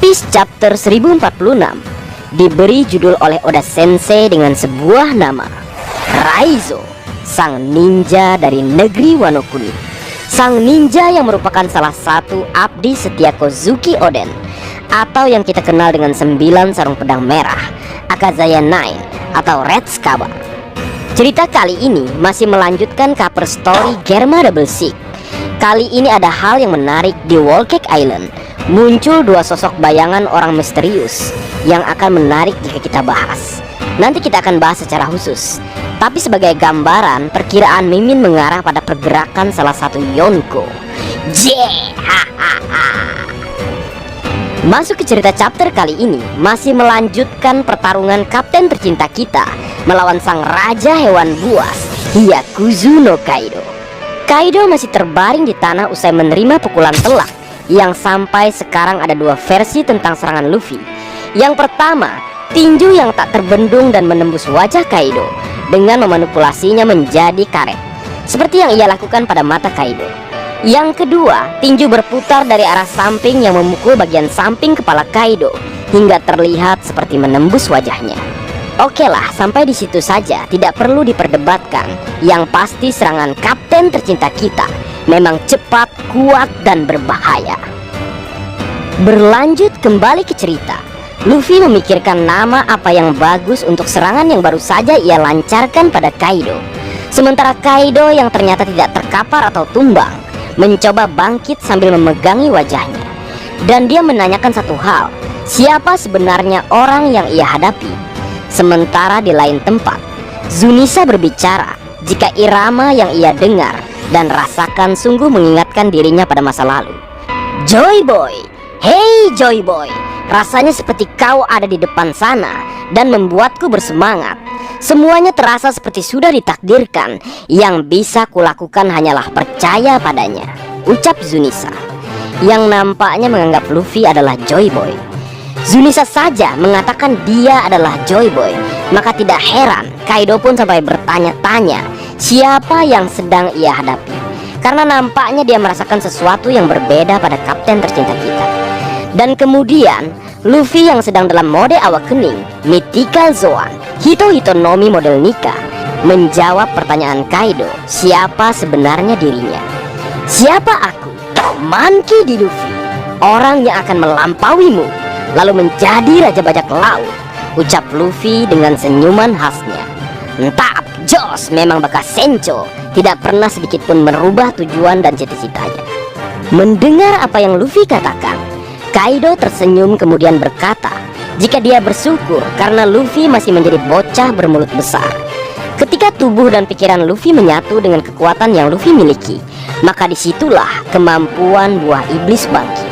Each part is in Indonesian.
Piece Chapter 1046 diberi judul oleh Oda Sensei dengan sebuah nama, Raizo, sang ninja dari negeri Wano Kuni. Sang ninja yang merupakan salah satu abdi setia Kozuki Oden, atau yang kita kenal dengan 9 sarung pedang merah, Akazaya Nine atau Red Scaba. Cerita kali ini masih melanjutkan cover story Germa Double Six. Kali ini ada hal yang menarik di Whole Cake Island. Muncul 2 sosok bayangan orang misterius yang akan menarik jika kita bahas. Nanti kita akan bahas secara khusus. Tapi sebagai gambaran, perkiraan Mimin mengarah pada pergerakan salah satu Yonko. Masuk ke cerita chapter kali ini, masih melanjutkan pertarungan kapten tercinta kita melawan sang raja hewan buas, Hyakuzu no Kaido. Kaido masih terbaring di tanah usai menerima pukulan telak, yang sampai sekarang ada 2 versi tentang serangan Luffy. Yang pertama, tinju yang tak terbendung dan menembus wajah Kaido dengan memanipulasinya menjadi karet, seperti yang ia lakukan pada mata Kaido. Yang kedua, tinju berputar dari arah samping yang memukul bagian samping kepala Kaido hingga terlihat seperti menembus wajahnya. Oke lah, sampai di situ saja, tidak perlu diperdebatkan. Yang pasti serangan kapten tercinta kita memang cepat, kuat, dan berbahaya. Berlanjut kembali ke cerita, Luffy memikirkan nama apa yang bagus untuk serangan yang baru saja ia lancarkan pada Kaido. Sementara Kaido yang ternyata tidak terkapar atau tumbang mencoba bangkit sambil memegangi wajahnya. Dan dia menanyakan satu hal, siapa sebenarnya orang yang ia hadapi? Sementara di lain tempat, Zunisa berbicara jika irama yang ia dengar dan rasakan sungguh mengingatkan dirinya pada masa lalu. Joy Boy, hey Joy Boy, rasanya seperti kau ada di depan sana dan membuatku bersemangat. Semuanya terasa seperti sudah ditakdirkan. Yang bisa kulakukan hanyalah percaya padanya, ucap Zunisa, yang nampaknya menganggap Luffy adalah Joy Boy. Zunisa saja mengatakan dia adalah Joy Boy, maka tidak heran Kaido pun sampai bertanya-tanya siapa yang sedang ia hadapi, karena nampaknya dia merasakan sesuatu yang berbeda pada kapten tercinta kita. Dan kemudian Luffy yang sedang dalam mode awakening, Mythical Zoan, Hito Hitonomi model Nika, menjawab pertanyaan Kaido, siapa sebenarnya dirinya. Siapa aku? Monkey D. Luffy, orang yang akan melampauimu, lalu menjadi raja bajak laut, ucap Luffy dengan senyuman khasnya. Entap, Jos memang bakat Sencho, tidak pernah sedikit pun merubah tujuan dan cita-citanya. Mendengar apa yang Luffy katakan, Kaido tersenyum kemudian berkata jika dia bersyukur karena Luffy masih menjadi bocah bermulut besar. Ketika tubuh dan pikiran Luffy menyatu dengan kekuatan yang Luffy miliki, maka disitulah kemampuan buah iblis bangkit.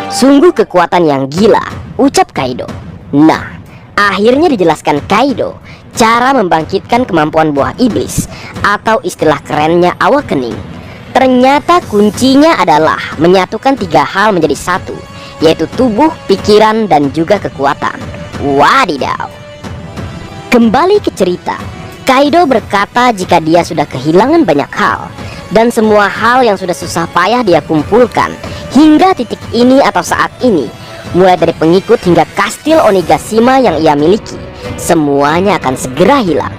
Sungguh kekuatan yang gila, ucap Kaido. Nah, akhirnya dijelaskan Kaido cara membangkitkan kemampuan buah iblis, atau istilah kerennya awakening. Ternyata kuncinya adalah menyatukan 3 hal menjadi satu, yaitu tubuh, pikiran, dan juga kekuatan. Wadidaw. Kembali ke cerita, Kaido berkata jika dia sudah kehilangan banyak hal, dan semua hal yang sudah susah payah dia kumpulkan hingga titik ini atau saat ini, mulai dari pengikut hingga kastil Onigashima yang ia miliki, semuanya akan segera hilang.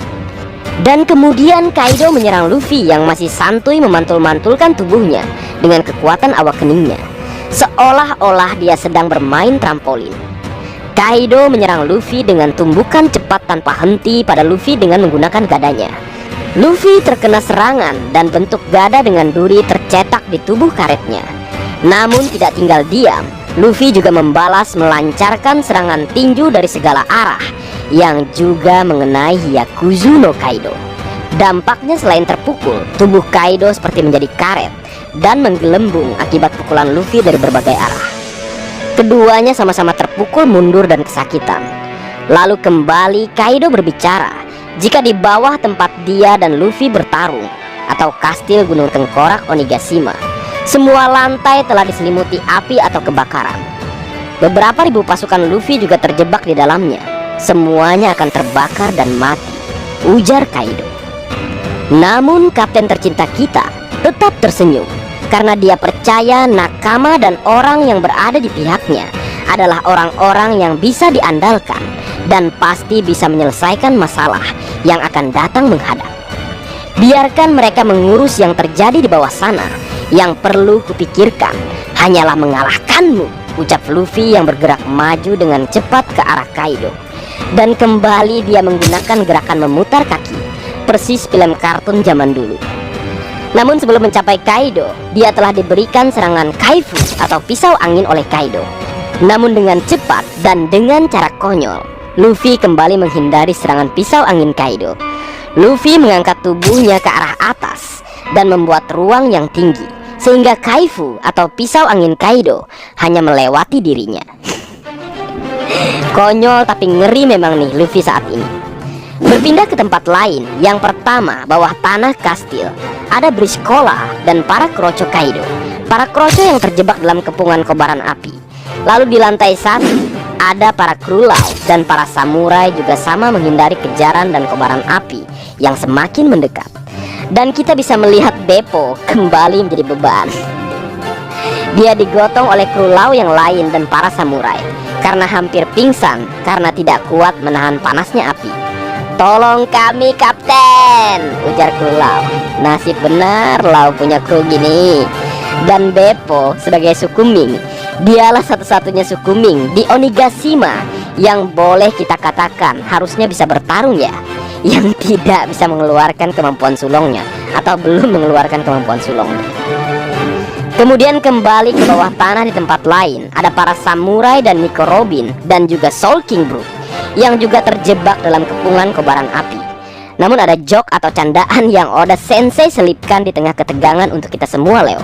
Dan kemudian Kaido menyerang Luffy yang masih santuy memantul-mantulkan tubuhnya dengan kekuatan awakeningnya, seolah-olah dia sedang bermain trampolin. Kaido menyerang Luffy dengan tumbukan cepat tanpa henti pada Luffy dengan menggunakan gadanya. Luffy terkena serangan dan bentuk gada dengan duri tercetak di tubuh karetnya. Namun tidak tinggal diam, Luffy juga membalas melancarkan serangan tinju dari segala arah yang juga mengenai Hyakuzu no Kaido. Dampaknya selain terpukul, tubuh Kaido seperti menjadi karet dan menggelembung akibat pukulan Luffy dari berbagai arah. Keduanya sama-sama terpukul mundur dan kesakitan. Lalu kembali Kaido berbicara jika di bawah tempat dia dan Luffy bertarung, atau kastil Gunung Tengkorak Onigashima, semua lantai telah diselimuti api atau kebakaran. Beberapa ribu pasukan Luffy juga terjebak di dalamnya. Semuanya akan terbakar dan mati, ujar Kaido. Namun kapten tercinta kita tetap tersenyum karena dia percaya nakama dan orang yang berada di pihaknya adalah orang-orang yang bisa diandalkan dan pasti bisa menyelesaikan masalah yang akan datang menghadap. Biarkan mereka mengurus yang terjadi di bawah sana. Yang perlu kupikirkan hanyalah mengalahkanmu, ucap Luffy yang bergerak maju dengan cepat ke arah Kaido. Dan kembali dia menggunakan gerakan memutar kaki, persis film kartun zaman dulu. Namun sebelum mencapai Kaido, dia telah diberikan serangan Kaifu atau pisau angin oleh Kaido. Namun dengan cepat dan dengan cara konyol, Luffy kembali menghindari serangan pisau angin Kaido. Luffy mengangkat tubuhnya ke arah atas dan membuat ruang yang tinggi, sehingga Kaifu atau pisau angin Kaido hanya melewati dirinya. Konyol tapi ngeri memang nih Luffy saat ini. Berpindah ke tempat lain, yang pertama bawah tanah kastil, ada bridge Kola dan para kroco Kaido. Para kroco yang terjebak dalam kepungan kobaran api. Lalu di lantai 1 ada para kru laut dan para samurai juga sama menghindari kejaran dan kobaran api yang semakin mendekat. Dan kita bisa melihat Beppo kembali menjadi beban. Dia digotong oleh kru laut yang lain dan para samurai karena hampir pingsan karena tidak kuat menahan panasnya api. "Tolong kami, Kapten," ujar kru Lau. Nasib benar Lau punya kru gini. Dan Beppo sebagai suku Ming, dialah satu-satunya suku Ming di Onigashima yang boleh kita katakan harusnya bisa bertarung ya, yang tidak bisa mengeluarkan kemampuan sulongnya atau belum mengeluarkan kemampuan sulongnya. Kemudian kembali ke bawah tanah di tempat lain, ada para samurai dan Nico Robin dan juga Soul King Brook yang juga terjebak dalam kepungan kobaran api. Namun ada joke atau candaan yang Oda Sensei selipkan di tengah ketegangan untuk kita semua, Leo,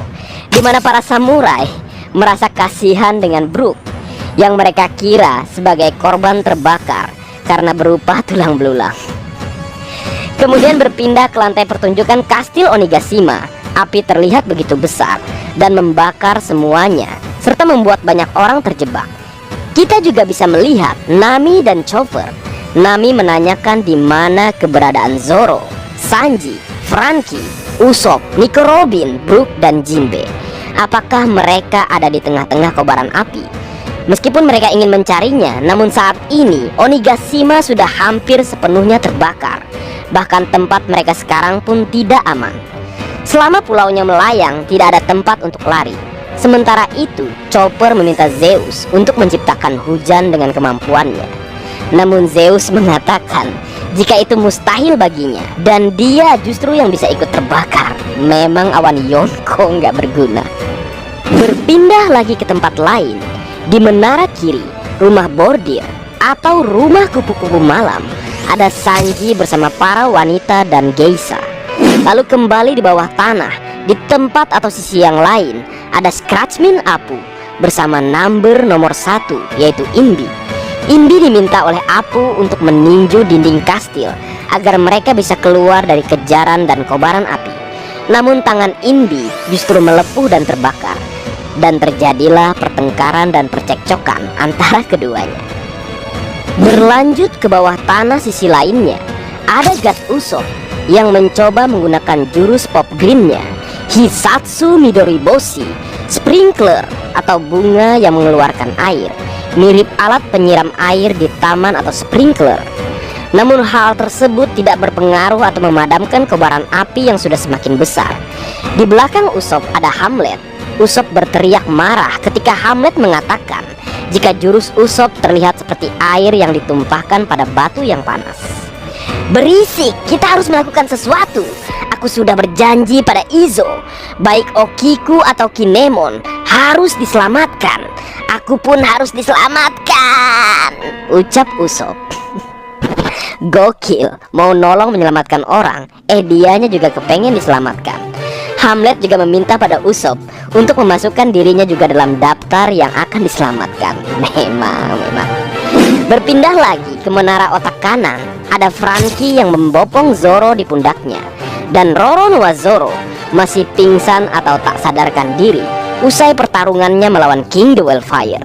di mana para samurai merasa kasihan dengan Brook yang mereka kira sebagai korban terbakar karena berupa tulang belulang. Kemudian berpindah ke lantai pertunjukan kastil Onigashima. Api terlihat begitu besar dan membakar semuanya serta membuat banyak orang terjebak. Kita juga bisa melihat Nami dan Chopper. Nami menanyakan di mana keberadaan Zoro, Sanji, Franky, Usopp, Nico Robin, Brook, dan Jinbe. Apakah mereka ada di tengah-tengah kobaran api? Meskipun mereka ingin mencarinya, namun saat ini Onigashima sudah hampir sepenuhnya terbakar. Bahkan tempat mereka sekarang pun tidak aman. Selama pulaunya melayang, tidak ada tempat untuk lari. Sementara itu, Chopper meminta Zeus untuk menciptakan hujan dengan kemampuannya. Namun Zeus mengatakan jika itu mustahil baginya dan dia justru yang bisa ikut terbakar. Memang awan Yonko nggak berguna. Berpindah lagi ke tempat lain, di menara kiri, rumah bordir atau rumah kupu-kupu malam, ada Sanji bersama para wanita dan geisha. Lalu kembali di bawah tanah, di tempat atau sisi yang lain, ada Scratchmin Apu bersama number nomor 1, yaitu Imbi. Imbi diminta oleh Apu untuk meninju dinding kastil agar mereka bisa keluar dari kejaran dan kobaran api. Namun tangan Imbi justru melepuh dan terbakar, dan terjadilah pertengkaran dan percekcokan antara keduanya. Berlanjut ke bawah tanah sisi lainnya, ada God Usopp yang mencoba menggunakan jurus Pop Green-nya, Hisatsu Midoriboshi, sprinkler atau bunga yang mengeluarkan air, mirip alat penyiram air di taman atau sprinkler. Namun hal tersebut tidak berpengaruh atau memadamkan kobaran api yang sudah semakin besar. Di belakang Usopp ada Hamlet. Usopp berteriak marah ketika Hamlet mengatakan jika jurus Usopp terlihat seperti air yang ditumpahkan pada batu yang panas. "Berisik, kita harus melakukan sesuatu. Aku sudah berjanji pada Izo, baik Okiku atau Kinemon harus diselamatkan. Aku pun harus diselamatkan," ucap Usopp. Gokil, mau nolong menyelamatkan orang, dianya juga kepengen diselamatkan. Hamlet juga meminta pada Usopp untuk memasukkan dirinya juga dalam daftar yang akan diselamatkan. Memang. Berpindah lagi ke menara otak kanan, ada Franky yang membopong Zoro di pundaknya, dan Roronoa Zoro masih pingsan atau tak sadarkan diri usai pertarungannya melawan King the Wildfire.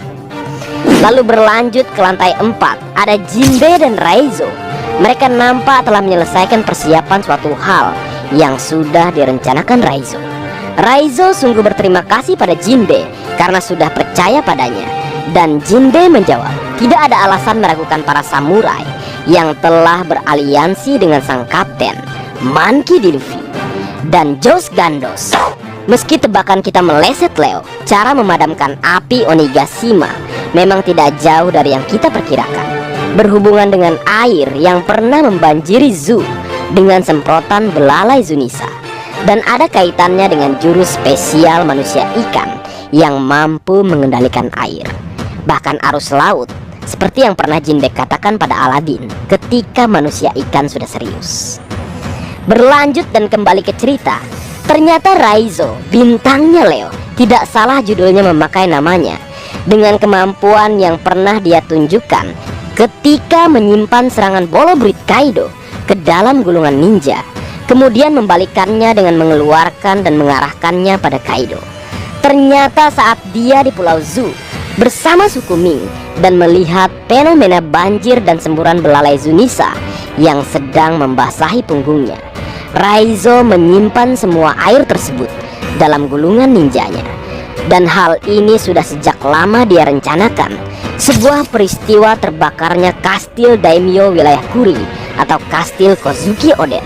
Lalu berlanjut ke lantai 4, ada Jinbe dan Raizo. Mereka nampak telah menyelesaikan persiapan suatu hal yang sudah direncanakan Raizo. Raizo sungguh berterima kasih pada Jinbe karena sudah percaya padanya Dan Jinbe menjawab, tidak ada alasan meragukan para samurai yang telah beraliansi dengan sang kapten Monkey D. Luffy dan Josh Gandos. Meski tebakan kita meleset Leo, cara memadamkan api Onigashima memang tidak jauh dari yang kita perkirakan. Berhubungan dengan air yang pernah membanjiri Zoo dengan semprotan belalai Zunisa, dan ada kaitannya dengan jurus spesial manusia ikan yang mampu mengendalikan air, bahkan arus laut, seperti yang pernah Jinbe katakan pada Aladdin ketika manusia ikan sudah serius. Berlanjut dan kembali ke cerita, ternyata Raizo, bintangnya Leo, tidak salah judulnya memakai namanya, dengan kemampuan yang pernah dia tunjukkan ketika menyimpan serangan bolo Brit Kaido ke dalam gulungan ninja, kemudian membalikannya dengan mengeluarkan dan mengarahkannya pada Kaido. Ternyata saat dia di Pulau Zoo bersama suku Ming dan melihat fenomena banjir dan semburan belalai Zunisa yang sedang membasahi punggungnya, Raizo menyimpan semua air tersebut dalam gulungan ninjanya. Dan hal ini sudah sejak lama dia rencanakan, sebuah peristiwa terbakarnya kastil daimyo wilayah Kuri atau kastil Kozuki Oden.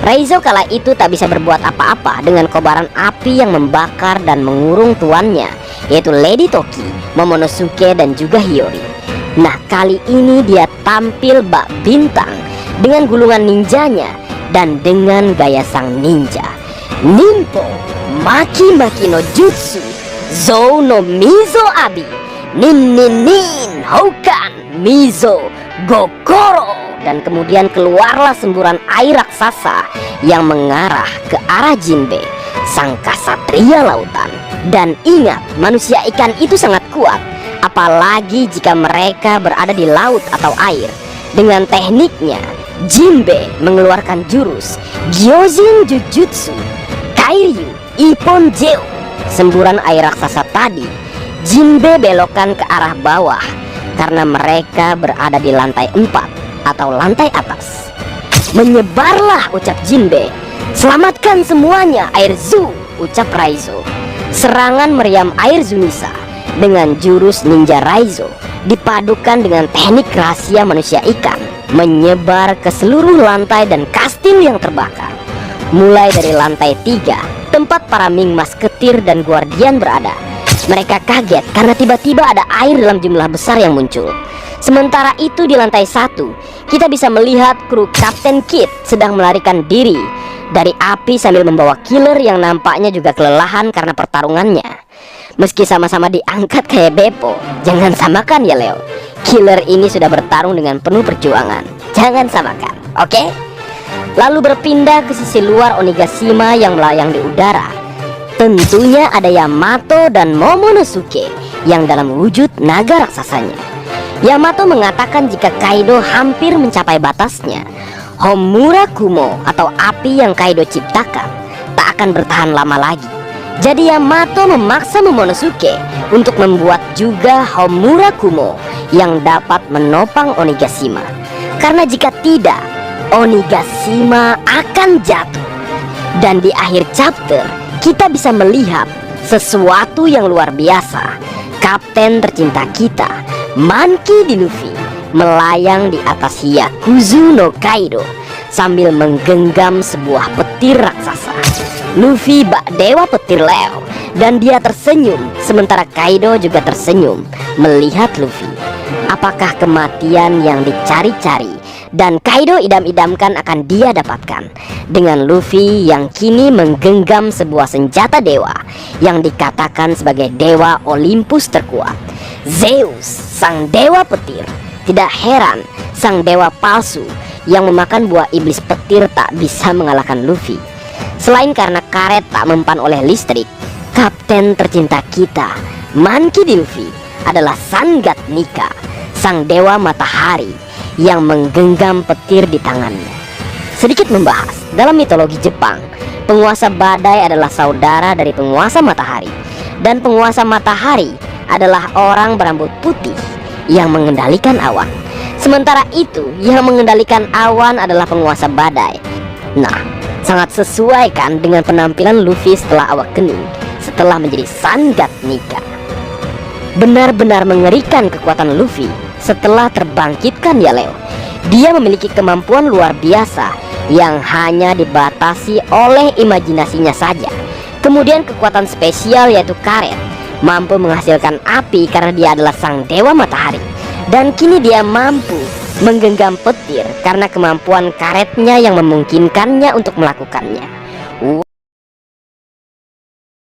Raizo kala itu tak bisa berbuat apa-apa dengan kobaran api yang membakar dan mengurung tuannya, yaitu Lady Toki, Momonosuke dan juga Hiyori. Nah, kali ini dia tampil bak bintang dengan gulungan ninjanya dan dengan gaya sang ninja. Ninpo Maki Maki no Jutsu Zou no Mizo Abi Nin Nin Nin Houkan Mizo Gokoro. Dan kemudian keluarlah semburan air raksasa yang mengarah ke arah Jinbe, sang kasatria lautan. Dan ingat, manusia ikan itu sangat kuat, apalagi jika mereka berada di laut atau air. Dengan tekniknya, Jinbe mengeluarkan jurus Gyojin Jujutsu Kairyu Ippon Jeu. Semburan air raksasa tadi Jinbe belokkan ke arah bawah karena mereka berada di lantai 4 atau lantai atas. Menyebarlah, ucap Jinbe. Selamatkan semuanya air Zoo, ucap Raizo. Serangan meriam air Zunisa dengan jurus ninja Raizo dipadukan dengan teknik rahasia manusia ikan menyebar ke seluruh lantai dan kastil yang terbakar. Mulai dari lantai 3, tempat para Ming Masketir dan Guardian berada. Mereka kaget karena tiba-tiba ada air dalam jumlah besar yang muncul. Sementara itu di lantai 1, kita bisa melihat kru Kapten Kid sedang melarikan diri dari api sambil membawa killer yang nampaknya juga kelelahan karena pertarungannya. Meski sama-sama diangkat kayak Beppo, jangan samakan ya Leo. Killer ini sudah bertarung dengan penuh perjuangan. Jangan samakan, oke? Lalu berpindah ke sisi luar Onigashima yang melayang di udara. Tentunya ada Yamato dan Momonosuke yang dalam wujud naga raksasanya. Yamato mengatakan jika Kaido hampir mencapai batasnya, Homura Kumo atau api yang Kaido ciptakan tak akan bertahan lama lagi. Jadi Yamato memaksa Momonosuke untuk membuat juga Homura Kumo yang dapat menopang Onigashima. Karena jika tidak, Onigashima akan jatuh. Dan di akhir chapter, kita bisa melihat sesuatu yang luar biasa. Kapten tercinta kita, Monkey D. Luffy, melayang di atas Hyakuzu no Kaido sambil menggenggam sebuah petir raksasa. Luffy bak dewa petir Leo, dan dia tersenyum sementara Kaido juga tersenyum melihat Luffy. Apakah kematian yang dicari-cari dan Kaido idam-idamkan akan dia dapatkan dengan Luffy yang kini menggenggam sebuah senjata dewa yang dikatakan sebagai dewa Olympus terkuat, Zeus, sang dewa petir. Tidak heran sang dewa palsu yang memakan buah iblis petir tak bisa mengalahkan Luffy. Selain karena karet tak mempan oleh listrik, kapten tercinta kita, Monkey D. Luffy, adalah Sangat Nika, sang dewa matahari yang menggenggam petir di tangannya. Sedikit membahas, dalam mitologi Jepang, penguasa badai adalah saudara dari penguasa matahari, dan penguasa matahari adalah orang berambut putih yang mengendalikan awan. Sementara itu, yang mengendalikan awan adalah penguasa badai. Nah, sangat sesuai kan dengan penampilan Luffy setelah Awakening, setelah menjadi Sangat Nika. Benar-benar mengerikan kekuatan Luffy setelah terbangkitkan ya Leo. Dia memiliki kemampuan luar biasa yang hanya dibatasi oleh imajinasinya saja. Kemudian kekuatan spesial yaitu karet, mampu menghasilkan api karena dia adalah sang dewa matahari. Dan kini dia mampu menggenggam petir karena kemampuan karetnya yang memungkinkannya untuk melakukannya.